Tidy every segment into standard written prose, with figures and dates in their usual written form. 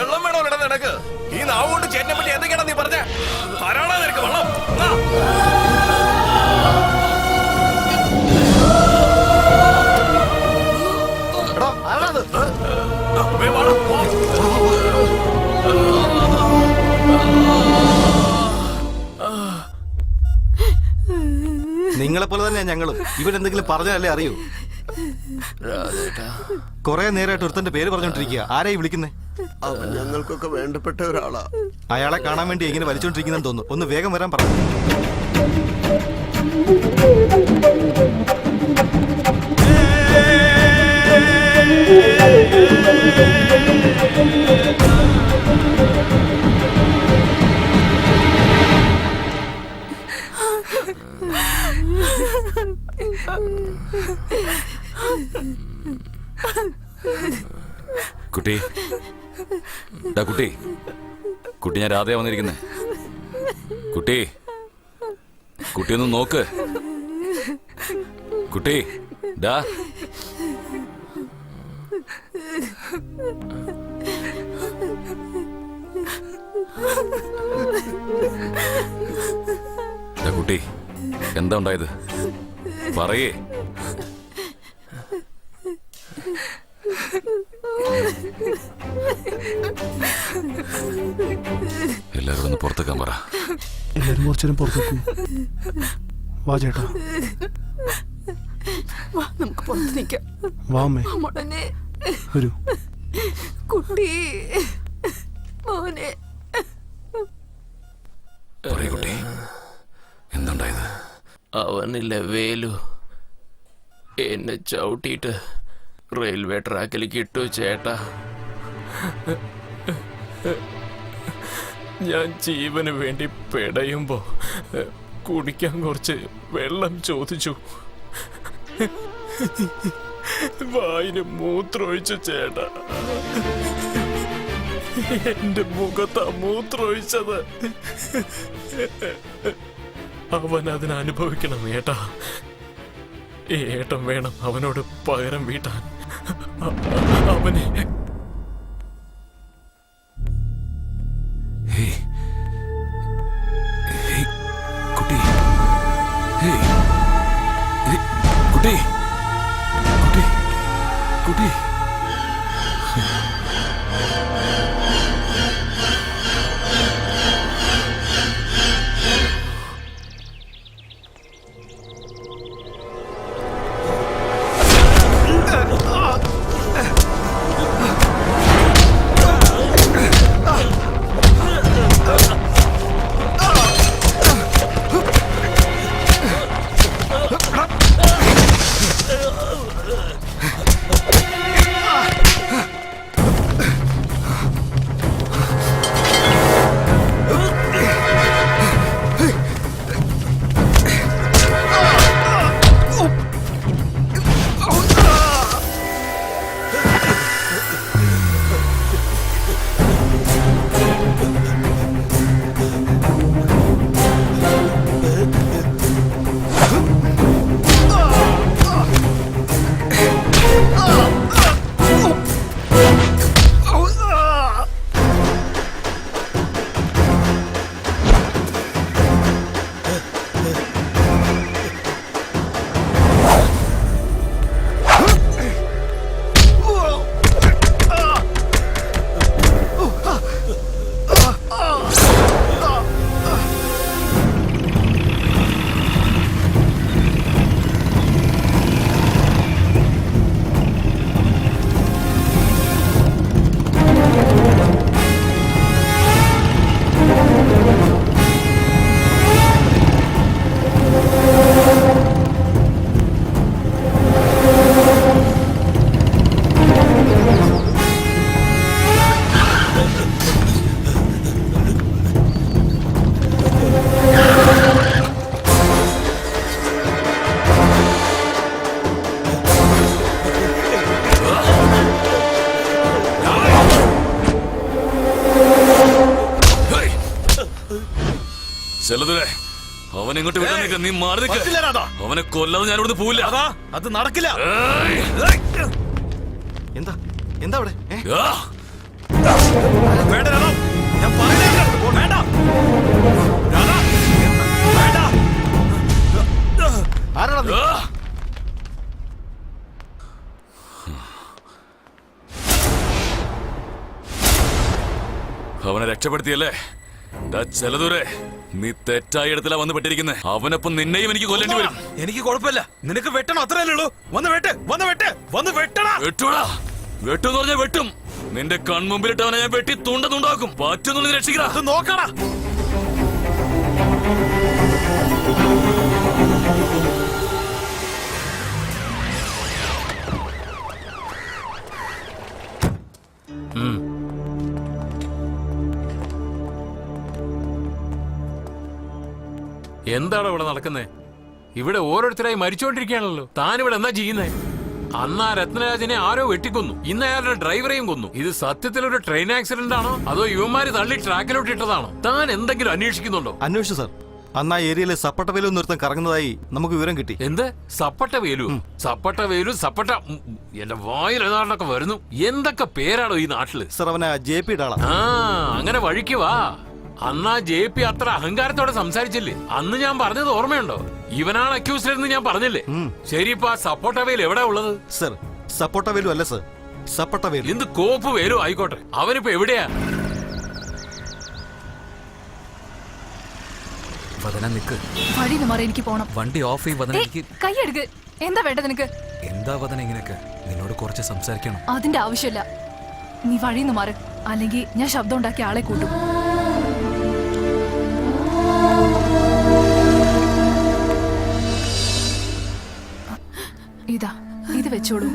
വെള്ളം വേണോ നിനക്ക്? ഈ നാവ് കൊണ്ട് ചേട്ടനെ പറ്റി എന്തൊക്കെയാണോ നീ പറഞ്ഞ? ധാരാളം നിനക്ക് വെള്ളം. നിങ്ങളെപ്പോലെ തന്നെ ഞങ്ങളും. ഇവരെന്തെങ്കിലും പറഞ്ഞാലേ അറിയൂ. കൊറേ നേരമായിട്ട് ഒരുത്തന്റെ പേര് പറഞ്ഞോണ്ടിരിക്കുക. ആരായി വിളിക്കുന്നേ? അവൻ ഞങ്ങൾക്കൊക്കെ വേണ്ടപ്പെട്ട ഒരാളാ. അയാളെ കാണാൻ വേണ്ടി ഇങ്ങനെ വലിച്ചോണ്ടിരിക്കുന്നെന്ന് തോന്നുന്നു. ഒന്ന് വേഗം വരാൻ പറ. കുട്ടി, കുട്ടി, കുട്ടി, ഞാൻ രാധയാ വന്നിരിക്കുന്നേ. കുട്ടി, കുട്ടിയൊന്ന് നോക്ക്. കുട്ടി, ഡാ. കുട്ടി, എന്താ ഉണ്ടായത്? പറയേ. എല്ലാരും ഒന്ന് പുറത്തേക്കാൻ പറ. എല്ലാരും കുറച്ചേരം പുറത്തേക്കും. വാ ചേട്ടാ, നമുക്ക് പുറത്ത് നിൽക്കാം. വാ അമ്മേ, വരൂ. കുട്ടി, മോനെ. പറയൂ കുട്ടി, എന്തുണ്ടായത്? അവനില്ല വേലു എന്നെ ചവിട്ടിയിട്ട് റെയിൽവേ ട്രാക്കിലേക്ക് ഇട്ടു ചേട്ടാ. ഞാൻ ജീവന് വേണ്ടി പെടയുമ്പോ കുടിക്കാൻ കുറച്ച് വെള്ളം ചോദിച്ചു. വായിന് മൂത്രമൊഴിച്ചു ചേട്ടാ. എന്റെ മുഖത്താ മൂത്രമൊഴിച്ചത്. അവൻ അതിനനുഭവിക്കണം ഏട്ടാ. ഏട്ടൻ വേണം അവനോട് പകരം വീട്ടാൻ. അവനെ കുട്ടി, കുട്ടി, കുട്ടി, കുട്ടി. ചെല്ലതുരെ അവൻ ഇങ്ങോട്ട് വിടാൻ നിൽക്ക. നീ മാറി നിൽക്ക. അവനെ കൊല്ലാതെ ഞാൻ ഇവിടുന്ന് പോവില്ല. അത് നടക്കില്ല. എന്താ എന്താ അവിടെ? അവനെ രക്ഷപ്പെടുത്തിയല്ലേ? ചെലദൂരെ, നീ തെറ്റായ ഇടത്തിലാ വന്ന് പെട്ടിരിക്കുന്നത്. അവനൊപ്പം നിന്നെയും എനിക്ക് കൊല്ലേണ്ടി വരും. എനിക്ക് കുഴപ്പമില്ല, നിനക്ക് വെട്ടണം, അത്രയല്ലേ ഉള്ളൂ. വന്ന് വെട്ടടാ. വെട്ടൂടാ. വെട്ടെന്ന് പറഞ്ഞാൽ വെട്ടും. നിന്റെ കൺമുമ്പിലിട്ട് അവനെ ഞാൻ വെട്ടി തുണ്ടുണ്ടാക്കും. പറ്റുന്നുള്ളത് രക്ഷിക്കടാ. അത് നോക്കടാ. എന്താണ് ഇവിടെ നടക്കുന്നേ? ഇവിടെ ഓരോരുത്തരായി മരിച്ചുകൊണ്ടിരിക്കുകയാണല്ലോ. താനിവിടെ എന്താ ചെയ്യുന്നേ? അന്ന് ആ രത്നരാജനെ ആരോ വെട്ടിക്കൊന്നു, ഇന്ന് അയാളുടെ ഡ്രൈവറെയും കൊന്നു. ഇത് സത്യത്തിൽ ഒരു ട്രെയിൻ ആക്സിഡന്റ് ആണോ അതോ യുവമാര് തള്ളി ട്രാക്കിലോട്ട് ഇട്ടതാണോ? താൻ എന്തെങ്കിലും അന്വേഷിക്കുന്നുണ്ടോ? അന്വേഷിച്ചു സാർ. അന്ന് ആ ഏരിയയിൽ സപ്പട്ട വേലു നിർത്തം കറങ്ങുന്നതായി നമുക്ക് വിവരം കിട്ടി. എന്ത് സപ്പട്ട വേലു? സപ്പട്ട വേലു, സപ്പട്ട, എന്റെ വായിൽ ഏതാണ്ടൊക്കെ വരുന്നു. എന്തൊക്കെ പേരാണോ ഈ നാട്ടില്? സാർ അവനെ JP ആളാ. ആ, അങ്ങനെ വഴിക്ക് വാ. അന്നാ JP അത്ര അഹങ്കാരത്തോടെ സംസാരിച്ചില്ലേ? അന്ന് ഞാൻ പറഞ്ഞത് ഓർമ്മയുണ്ടോ? ഇവനാണ് അക്യൂസ്ഡ് എന്ന് ഞാൻ പറഞ്ഞില്ലേ? ശരി, ഇപ്പൊ ആ സപ്പോട്ട വേലു എവിടെ ഉള്ളത്? സർ, സപ്പോട്ട വേലു അല്ല സർ, സപ്പട്ട വേലു. എന്ത് കോപ്പ് വേലു ആയിക്കോട്ടെ, അവനിപ്പോ എവിടെയാ? വദന നിക്ക്. വഴിന്ന് മാറി, എനിക്ക് പോണം. വണ്ടി ഓഫ് ചെയ്യ് വദന. എനിക്ക് കൈയെടുക്ക്. എന്താ വേണ്ടത് നിനക്ക്? എന്താ വദന ഇങ്ങനെയൊക്കെ? നിന്നോട് കുറച്ച് സംസാരിക്കണം. അതിന്റെ ആവശ്യമില്ല. നീ വഴിന്ന് മാറ്, അല്ലെങ്കിൽ ഞാൻ ശബ്ദം ഉണ്ടാക്കി ആളെ കൂട്ടും. ഇതാ, ഇത് വെച്ചോളൂ.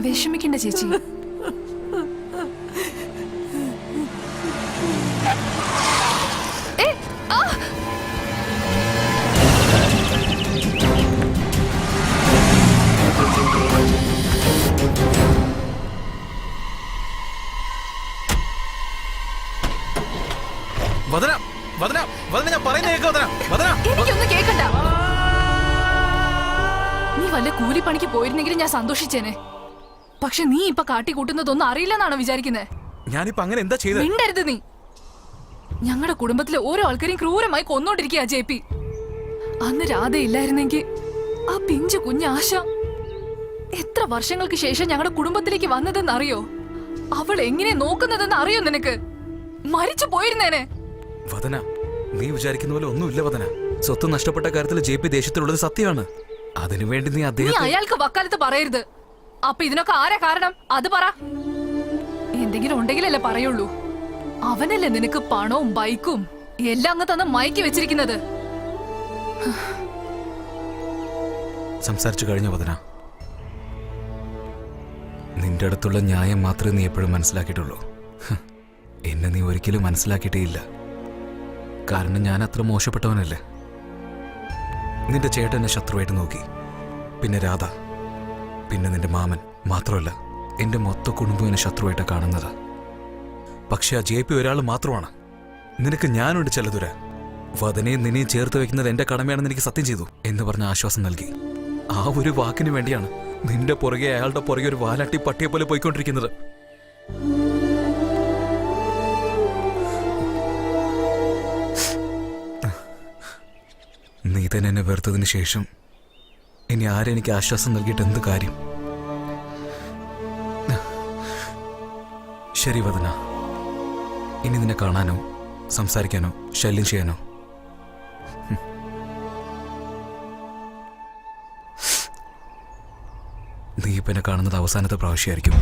വിഷമിക്കണ്ട ചേച്ചി. ഞാൻ പറയുന്ന എനിക്കൊന്നും കേക്കണ്ട. നീ വല്ല കൂലിപ്പണിക്ക് പോയിരുന്നെങ്കിലും ഞാൻ സന്തോഷിച്ചേനെ. പക്ഷെ നീ ഇപ്പൊ കാട്ടിക്കൂട്ടുന്നതൊന്നും അറിയില്ലെന്നാണോ വിചാരിക്കുന്നത്? ഞാനിപ്പോ അങ്ങനെ എന്താ ചെയ്തത്? മിണ്ടരുത് നീ. ഞങ്ങളുടെ കുടുംബത്തിലെ ഓരോ ആൾക്കാരെയും ക്രൂരമായി കൊന്നോണ്ടിരിക്കുക JP. അന്ന് രാധ ഇല്ലായിരുന്നെങ്കിൽ ആ പിഞ്ചു കുഞ്ഞ് ആശ എത്ര വർഷങ്ങൾക്ക് ശേഷം ഞങ്ങളുടെ കുടുംബത്തിലേക്ക് വന്നതെന്നറിയോ? അവൾ എങ്ങനെ നോക്കുന്നതെന്ന് അറിയോ നിനക്ക്? മരിച്ചു പോയിരുന്നേനെ. വദന, നീ വിചാരിക്കുന്ന പോലെ ഒന്നുമില്ല വദന. സ്വത്ത് നഷ്ടപ്പെട്ട കാര്യത്തിൽ JP ദേഷ്യത്തിലുള്ളത് സത്യമാണ്. അതിനുവേണ്ടി നീ നീ അദ്ദേഹത്തെ... അയാൾക്ക് വക്കാലത്ത് പറയരുത്. അപ്പൊ ഇതിനൊക്കെ ആരാ കാരണം? അത് പറ. എന്തെങ്കിലും ഉണ്ടെങ്കിലല്ലേ പറയുള്ളൂ. അവനല്ലേ നിനക്ക് പണവും ബൈക്കും എല്ലാം അങ്ങ് തന്ന് മയക്കി വെച്ചിരിക്കുന്നത്. സംസാരിച്ചു കഴിഞ്ഞ വദന. നിന്റെ അടുത്തുള്ള ന്യായം മാത്രമേ നീ എപ്പോഴും മനസ്സിലാക്കിയിട്ടുള്ളൂ. എന്നെ നീ ഒരിക്കലും മനസ്സിലാക്കിയിട്ടേയില്ല. കാരണം ഞാൻ അത്ര മോശപ്പെട്ടവനല്ലേ. നിന്റെ ചേട്ടൻ എന്നെ ശത്രുവായിട്ട് നോക്കി, പിന്നെ രാധ, പിന്നെ നിന്റെ മാമൻ. മാത്രമല്ല, എന്റെ മൊത്ത കുടുംബം എന്നെ ശത്രുവായിട്ടാണ് കാണുന്നത്. പക്ഷെ ആ JP ഒരാൾ മാത്രമാണ്. നിനക്ക് ഞാനുണ്ട് ചെലതുര. വദനയും നിന്നെയും ചേർത്ത് വെക്കുന്നത് എന്റെ കടമയാണെന്ന് എനിക്ക് സത്യം ചെയ്തു എന്ന് പറഞ്ഞ ആശ്വാസം നൽകി. ആ ഒരു വാക്കിന് വേണ്ടിയാണ് നിന്റെ പുറകെ അയാളുടെ പുറകെ ഒരു വാലാട്ടി പട്ടിയെ പോലെ പോയിക്കൊണ്ടിരിക്കുന്നത്. നീ തന്നെ എന്നെ വെറുത്തതിന് ശേഷം ഇനി ആരെനിക്ക് ആശ്വാസം നൽകിയിട്ട് എന്ത് കാര്യം? ശരി വദന, ഇനി നിന്നെ കാണാനോ സംസാരിക്കാനോ ശല്യം ചെയ്യാനോ നീ ഇപ്പം എന്നെ കാണുന്നത് അവസാനത്തെ പ്രാവശ്യമായിരിക്കും.